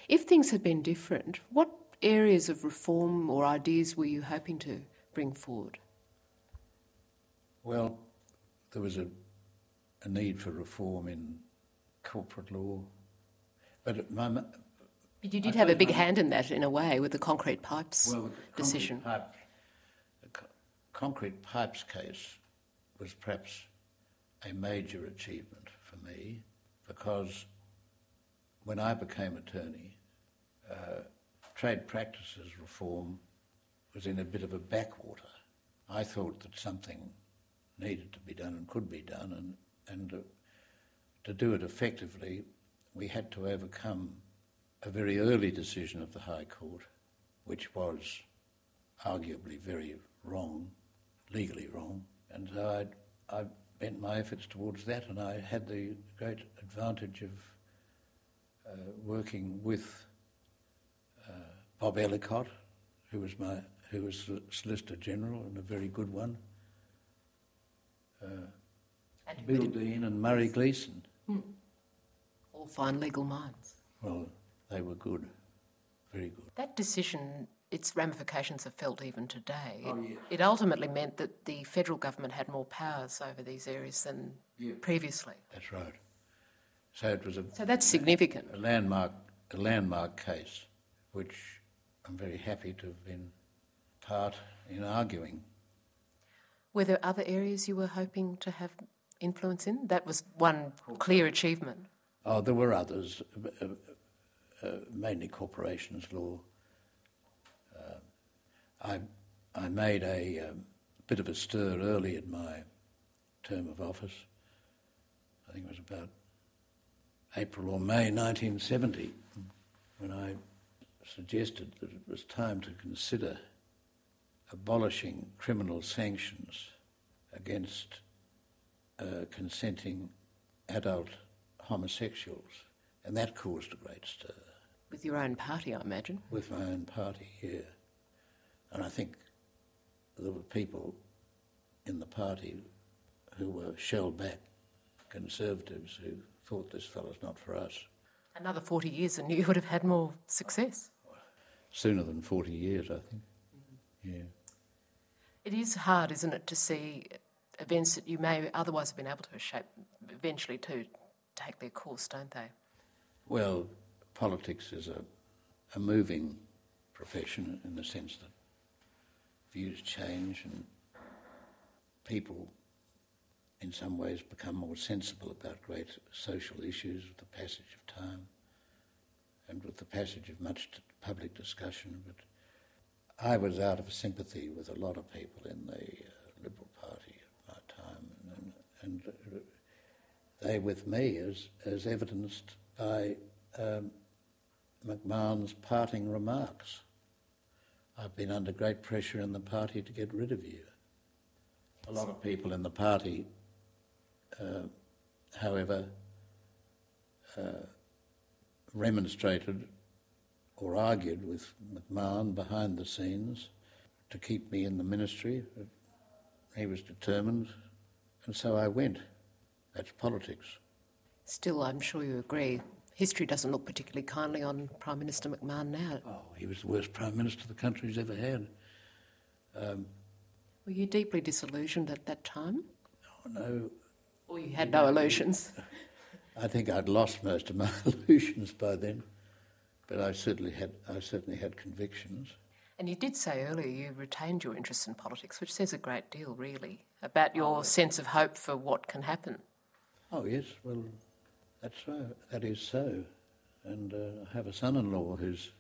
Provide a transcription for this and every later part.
If things had been different, what areas of reform or ideas were you hoping to bring forward? Well, there was a need for reform in corporate law. But you did have a big hand in that, in a way, with the concrete pipes decision. The concrete pipes case was perhaps a major achievement for me, because when I became attorney, trade practices reform was in a bit of a backwater. I thought that something needed to be done and could be done, and to do it effectively, we had to overcome a very early decision of the High Court, which was arguably very wrong, legally wrong, and so I bent my efforts towards that, and I had the great advantage of working with Bob Ellicott, who was Solicitor General, and a very good one, Bill Dean and Murray Gleeson. All fine legal minds. Well, they were good, very good. That decision, its ramifications are felt even today. Oh, yes. It ultimately meant that the federal government had more powers over these areas than previously. That's right. So it was So that's significant. A landmark case, which I'm very happy to have been part in arguing. Were there other areas you were hoping to have influence in? That was one clear achievement. Oh, there were others, mainly corporations law. I made a bit of a stir early in my term of office. I think it was about April or May 1970, when I suggested that it was time to consider abolishing criminal sanctions against consenting adult homosexuals, and that caused a great stir. With your own party, I imagine? With my own party, yeah. And I think there were people in the party who were shell-back conservatives who thought this fellow's not for us. Another 40 years and you would have had more success. Sooner than 40 years, I think. Yeah. It is hard, isn't it, to see events that you may otherwise have been able to shape eventually to take their course, don't they? Well, politics is a moving profession in the sense that views change and people in some ways become more sensible about great social issues with the passage of time and with the passage of much public discussion. But I was out of sympathy with a lot of people in the Liberal Party at my time, and they with me, as evidenced by McMahon's parting remarks. I've been under great pressure in the party to get rid of you. A lot of people in the party, however, remonstrated or argued with McMahon behind the scenes to keep me in the ministry. He was determined, and so I went. That's politics. Still, I'm sure you agree, history doesn't look particularly kindly on Prime Minister McMahon now. Oh, he was the worst Prime Minister the country's ever had. Were you deeply disillusioned at that time? Oh, no. Or you had no illusions? I think I'd lost most of my illusions by then, but I certainly had convictions. And you did say earlier you retained your interest in politics, which says a great deal, really, about your sense of hope for what can happen. Oh, yes, well, that's so. That is so. And I have a son-in-law who's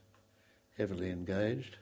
heavily engaged.